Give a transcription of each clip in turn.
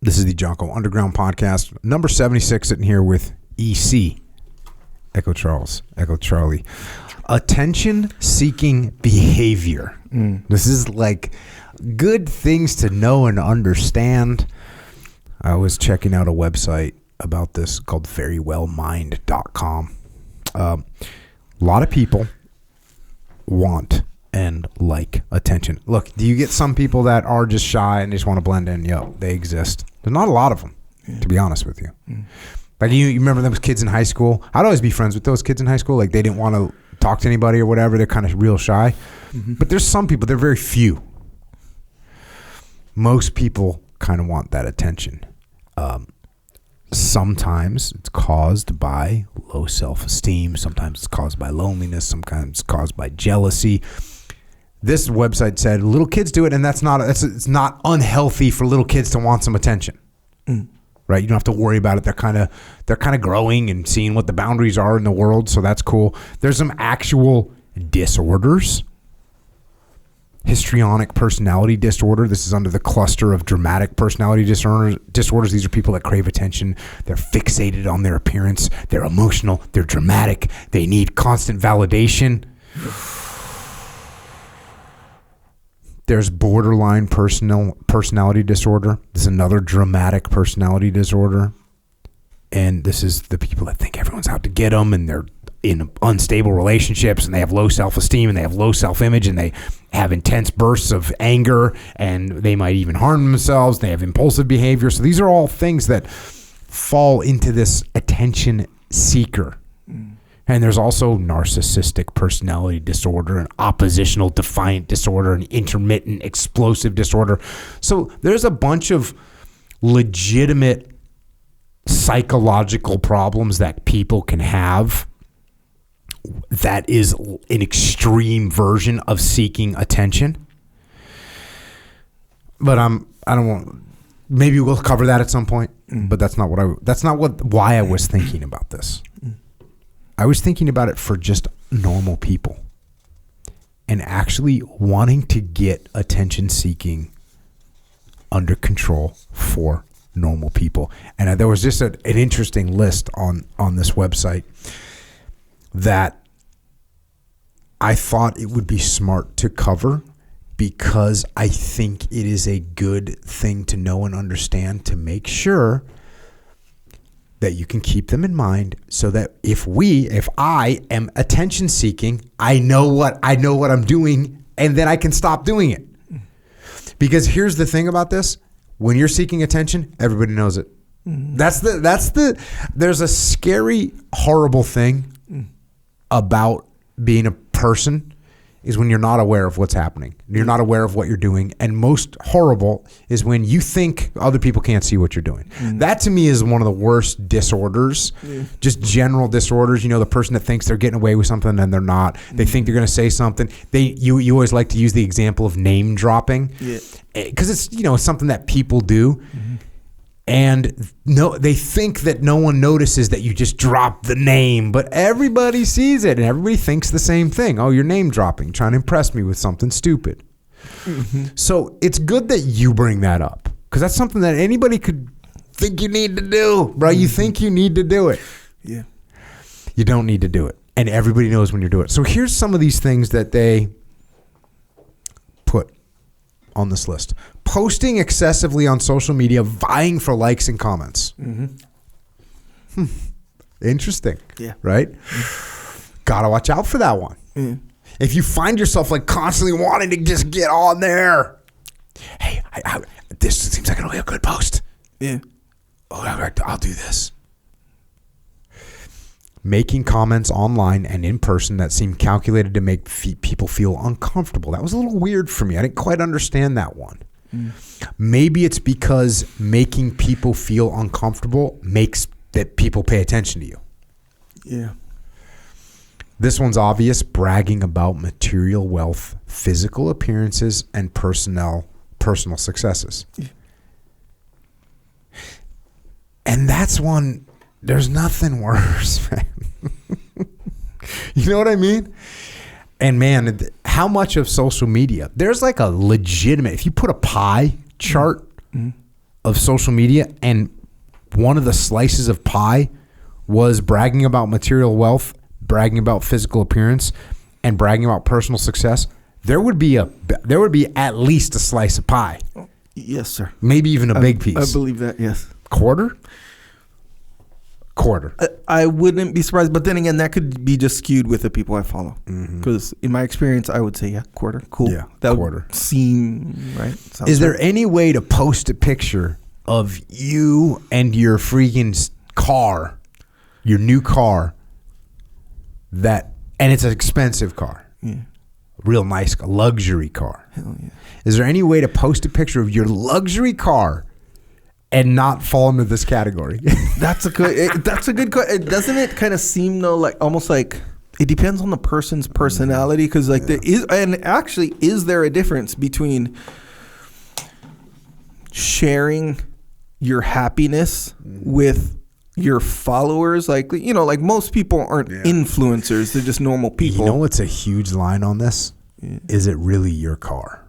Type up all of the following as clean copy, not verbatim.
This is the Jocko Underground Podcast, number 76, sitting here with EC, Echo Charlie. Attention-seeking behavior. This is like good things to know and understand. I was checking out a website about this called verywellmind.com. A lot of people want and like attention. Look, do you get some people that are just shy and just want to blend in? Yo, they exist. There's not a lot of them, to be honest with you. Like you remember those kids in high school? I'd always be friends with those kids in high school. Like they didn't want to talk to anybody or whatever. They're kind of real shy. But there's some people, they're very few. Most people kind of want that attention. Sometimes it's caused by low self-esteem. Sometimes it's caused by loneliness. Sometimes it's caused by jealousy. This website said little kids do it, and it's not unhealthy for little kids to want some attention. Right? You don't have to worry about it. They're kind of growing and seeing what the boundaries are in the world, so that's cool. There's some actual disorders. Histrionic personality disorder. This is under the cluster of dramatic personality disorders. These are people that crave attention. They're fixated on their appearance. They're emotional. They're dramatic. They need constant validation. There's borderline personality disorder. This is another dramatic personality disorder. And this is the people that think everyone's out to get them, and they're in unstable relationships, and they have low self-esteem, and they have low self-image, and they have intense bursts of anger, and they might even harm themselves. They have impulsive behavior. So these are all things that fall into this attention seeker. And there's also narcissistic personality disorder, and oppositional defiant disorder, and intermittent explosive disorder. So there's a bunch of legitimate psychological problems that people can have that is an extreme version of seeking attention. But I don't want, maybe we'll cover that at some point, but that's not why I was thinking about this. I was thinking about it for just normal people and actually wanting to get attention seeking under control for normal people. And there was just an interesting list on this website that I thought it would be smart to cover, because I think it is a good thing to know and understand to make sure that you can keep them in mind, so that if I am attention seeking, I know what I'm doing, and then I can stop doing it. Because here's the thing about this: when you're seeking attention, everybody knows it. There's a scary, horrible thing about being a person is when you're not aware of what's happening. You're not aware of what you're doing. And most horrible is when you think other people can't see what you're doing. That to me is one of the worst disorders, just general disorders. You know, the person that thinks they're getting away with something and they're not. They think they're going to say something. You always like to use the example of name dropping, because it's, it's something that people do. And they think that no one notices that you just dropped the name, but everybody sees it and everybody thinks the same thing. Oh, you're name dropping, trying to impress me with something stupid. So it's good that you bring that up, because that's something that anybody could think you need to do, bro. You think you need to do it. Yeah. You don't need to do it. And everybody knows when you're doing it. So here's some of these things that they put on this list. Posting excessively on social media, vying for likes and comments. Interesting. Yeah. Right? Gotta watch out for that one. If you find yourself like constantly wanting to just get on there. Hey, this seems like it'll be a good post. Yeah. Oh, I'll do this. Making comments online and in person that seem calculated to make people feel uncomfortable. That was a little weird for me. I didn't quite understand that one. Maybe it's because making people feel uncomfortable makes that people pay attention to you. Yeah. This one's obvious: bragging about material wealth, physical appearances, and personal successes. Yeah. And that's one, there's nothing worse, man. You know what I mean? And man, how much of social media, there's like a legitimate, if you put a pie chart of social media, and one of the slices of pie was bragging about material wealth, bragging about physical appearance, and bragging about personal success, there would be at least a slice of pie. Yes, sir. Maybe even a big piece. I believe that, yes. Quarter. I wouldn't be surprised, but then again, that could be just skewed with the people I follow. Because in my experience, I would say, quarter. Cool. Yeah, that quarter. Would seem right. Sounds Is there right. any way to post a picture of you and your freaking car, your new car, and it's an expensive car? Yeah. Real nice luxury car. Hell yeah. Is there any way to post a picture of your luxury car and not fall into this category? That's a good question. Doesn't it kind of seem though like almost like it depends on the person's personality? Because like there is, and actually, is there a difference between sharing your happiness with your followers? Like, you know, like most people aren't influencers; they're just normal people. You know what's a huge line on this? Yeah. Is it really your car?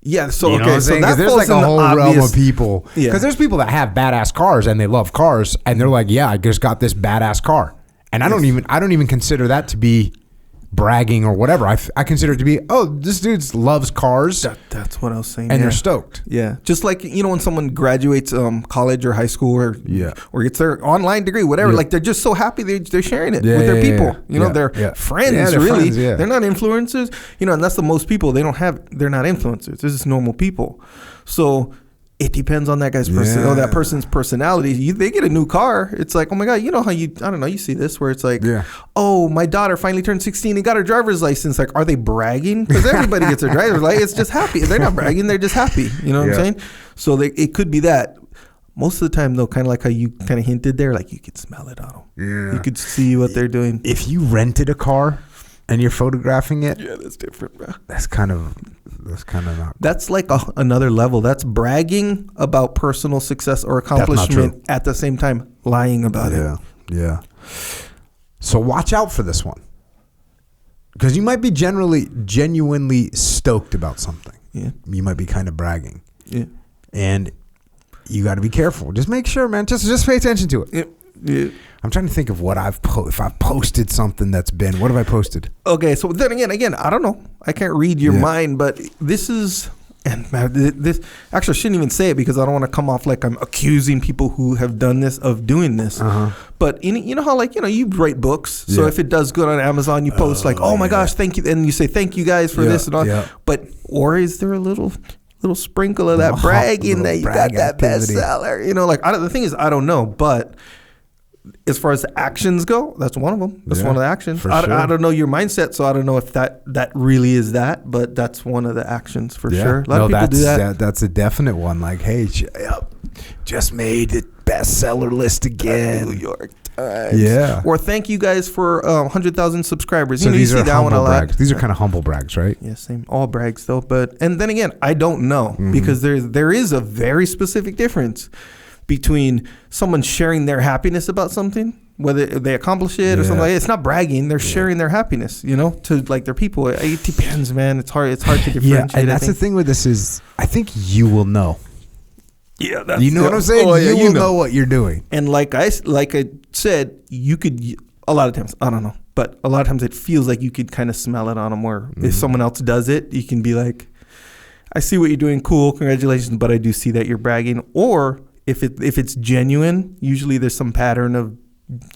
Yeah, so you know what I'm saying? that there's like a whole realm of people. Yeah. Because there's people that have badass cars and they love cars, and they're like, yeah, I just got this badass car, and I don't even consider that to be bragging or whatever. I consider it to be, oh, this dude loves cars. That's what I was saying. And they're stoked. Yeah, just like, you know, when someone graduates college or high school or gets their online degree, whatever, like they're just so happy they're sharing it with their people. You know, they're friends. Yeah, they're really. friends, yeah. They're not influencers. You know, and that's the most people they're not influencers. They're just normal people. So it depends on that guy's that person's personality. They get a new car. It's like, oh my God, you know how I don't know, you see this where it's like, oh, my daughter finally turned 16 and got her driver's license. Like, are they bragging? Because everybody gets their driver's license. It's just happy. They're not bragging. They're just happy. You know what I'm saying? So it could be that. Most of the time, though, kind of like how you kind of hinted there, like you could smell it on them. Yeah. You could see what they're doing. If you rented a car and you're photographing it, that's different, bro. That's kind of not. That's like another level. That's bragging about personal success or accomplishment at the same time lying about it. Yeah. So watch out for this one, because you might be genuinely stoked about something. Yeah. You might be kind of bragging. Yeah. And you got to be careful. Just make sure, man. Just pay attention to it. Yeah. I'm trying to think of what if I've posted something that's been. What have I posted? Okay, so then again, I don't know. I can't read your mind, but this is, and man, this actually I shouldn't even say it because I don't want to come off like I'm accusing people who have done this of doing this. But you know how, like, you know, you write books, so if it does good on Amazon, you post like, oh my gosh, thank you, and you say thank you guys for this and all. But or is there a little sprinkle of that bragging that you got that bestseller? You know, like the thing is, I don't know, but as far as the actions go, that's one of them. That's one of the actions. I don't know your mindset, so I don't know if that really is that, but that's one of the actions for sure. A lot of people do that. That's a definite one. Like, hey, just made the bestseller list again. New York Times. Yeah. Or thank you guys for 100,000 subscribers. So you these see are that humble one a lot. brags. These are kind of humble brags, right? Yeah, same. All brags though. And then again, I don't know because there is a very specific difference between someone sharing their happiness about something, whether they accomplish it or something like that. It's not bragging. They're sharing their happiness, you know, to like their people. It depends, man. It's hard to differentiate. Yeah, and that's the thing with this is I think you will know. Yeah, that's, you know what I'm saying? Oh, yeah, you will know what you're doing. And like I said, you could, a lot of times, I don't know, but a lot of times it feels like you could kind of smell it on them, or if someone else does it, you can be like, I see what you're doing. Cool. Congratulations. But I do see that you're bragging. Or if it's genuine, usually there's some pattern of,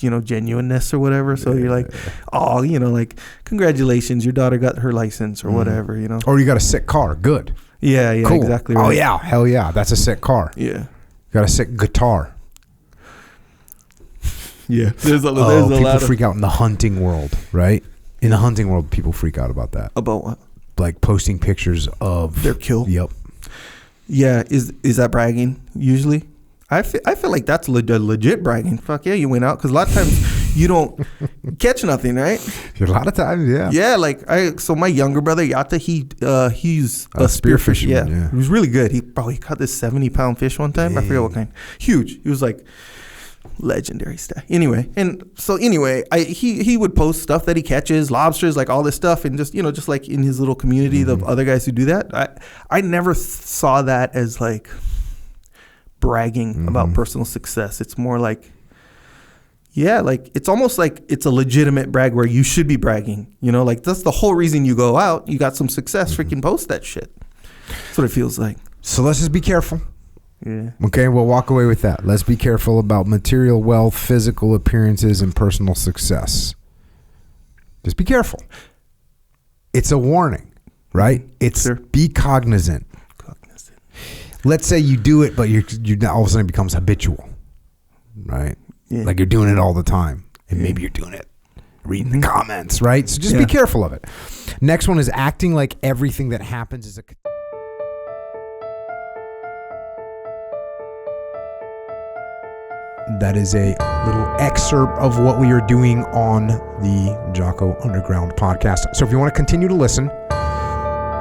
you know, genuineness or whatever. So you're like, oh, you know, like, congratulations, your daughter got her license or whatever, you know. Or you got a sick car. Good. Yeah, cool. Exactly right. Oh, yeah. Hell yeah. That's a sick car. Yeah. Got a sick guitar. Yeah. There's a people lot of freak out in the hunting world, right? In the hunting world, people freak out about that. About what? Like posting pictures of their kill. Yep. Yeah. Is that bragging usually? I feel like that's legit bragging. Fuck yeah, you went out, because a lot of times you don't catch nothing, right? A lot of times, yeah. Yeah, like so my younger brother Yata, he's a spearfisher. Yeah, he was really good. He probably caught this 70-pound fish one time. Dang. I forget what kind. Huge. He was like legendary stuff. Anyway, he would post stuff that he catches, lobsters, like all this stuff, and just like in his little community, the other guys who do that. I never saw that as like bragging about personal success. It's more like, yeah, like it's almost like it's a legitimate brag where you should be bragging. You know, like that's the whole reason you go out. You got some success, freaking post that shit. That's what it feels like. So let's just be careful. Yeah. Okay, we'll walk away with that. Let's be careful about material wealth, physical appearances, and personal success. Just be careful. It's a warning, right? It's be cognizant. Let's say you do it, but you all of a sudden it becomes habitual, right? Yeah. Like you're doing it all the time, and maybe you're doing it, reading the comments, right? So just be careful of it. Next one is acting like everything that happens is a... That is a little excerpt of what we are doing on the Jocko Underground podcast. So if you want to continue to listen,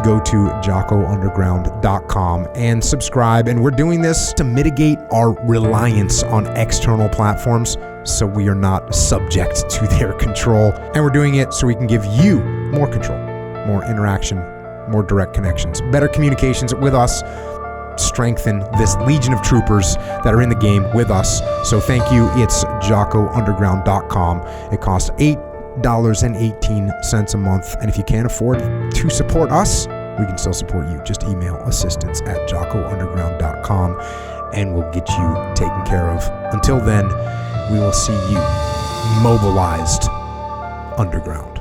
go to jockounderground.com and subscribe. And we're doing this to mitigate our reliance on external platforms so we are not subject to their control. And we're doing it so we can give you more control, more interaction, more direct connections, better communications with us, strengthen this legion of troopers that are in the game with us. So thank you. It's jockounderground.com. It costs $8.18 a month. And if you can't afford to support us, we can still support you. Just email assistance@jockounderground.com and we'll get you taken care of. Until then, we will see you mobilized underground.